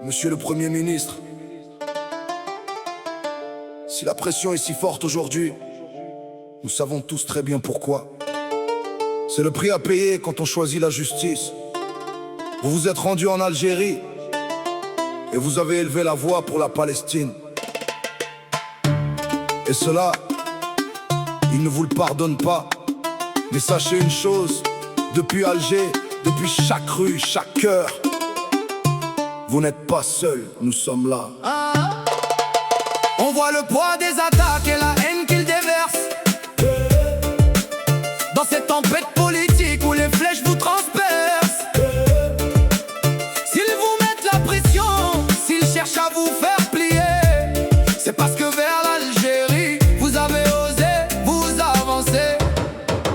Monsieur le Premier ministre, si la pression est si forte aujourd'hui, nous savons tous très bien pourquoi. C'est le prix à payer quand on choisit la justice. Vous vous êtes rendu en Algérie et vous avez élevé la voix pour la Palestine. Et cela, ils ne vous le pardonnent pas. Mais sachez une chose, depuis Alger, depuis chaque rue, chaque cœur, vous n'êtes pas seuls, nous sommes là. On voit le poids des attaques et la haine qu'ils déversent dans cette tempête politique où les flèches vous transpercent. S'ils vous mettent la pression, s'ils cherchent à vous faire plier, c'est parce que vers l'Algérie, vous avez osé vous avancer.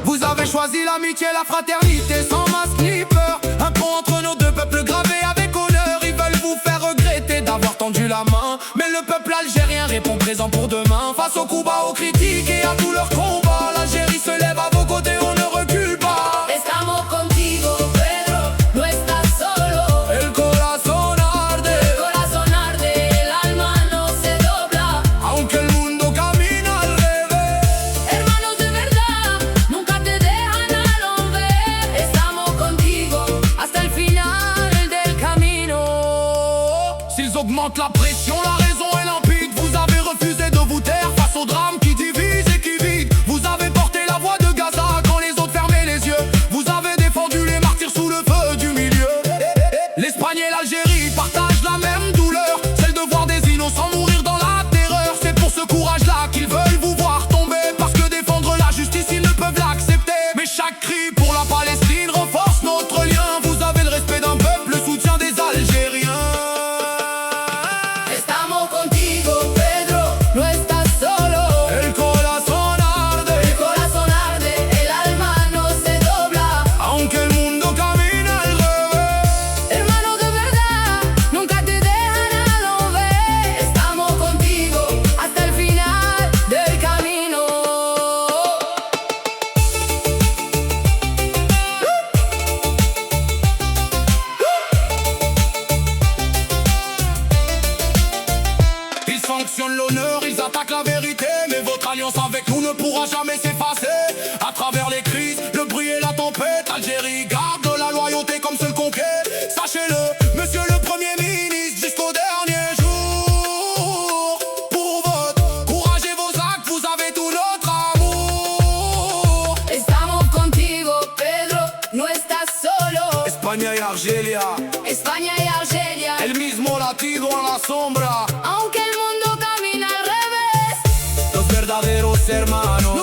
Vous avez choisi l'amitié, la fraternité, sans masque ni peur. Un pont entre nos deux peuples gravé avec honneur. Ils veulent vous faire regretter d'avoir tendu la main, mais le peuple algérien répond présent pour demain. Face aux coups bas, aux critiques et à tous leurs combats, l'Algérie se lève à vos côtés, on ne recule pas. Estamos contigo, Pedro, no estás solo. El corazón arde, El alma no se dobla. aunque el mundo camina al revés. Hermanos de verdad, nunca te dejan al hombre. Estamos contigo hasta el final del camino. S'ils augmentent la pression, la raison est limpide. Vous avez refusé de vous taire face au drame qui divise et qui vide. Vous avez porté la voix de Gaza quand les autres fermaient les yeux. Vous avez défendu les martyrs sous le feu du milieu. L'Espagne et l'Algérie partagent la même douleur, celle de voir des innocents mourir dans la terreur. C'est pour ce courage-là qu'ils veulent vous voir tomber, parce que défendre la justice, ils ne peuvent l'accepter. Mais chaque cri pour la Palestine renforce notre lien. Vous avez le respect d'un peuple, le soutien des Algériens. Estamos contigo, Pedro, no estás solo. El corazón arde, El alma no se dobla. aunque el mundo camina al revés. Hermanos de verdad, nunca te dejan al hombre. Estamos contigo hasta el final del camino. Ils sanctionnent l'honneur, ils attaquent la vérité, mais votre alliance avec nous ne pourra jamais s'effacer. À travers les crises, le bruit et la tempête, Algérie garde la loyauté comme seule conquête. Sachez-le, monsieur le Premier ministre, jusqu'au dernier jour. Pour votre courage et vos actes, vous avez tout notre amour. Estamos contigo, Pedro, no estás solo. España y Argelia, España y Argelia. el mismo latido en la sombra. Aunque el mundo camina al revés. Los verdaderos hermanos.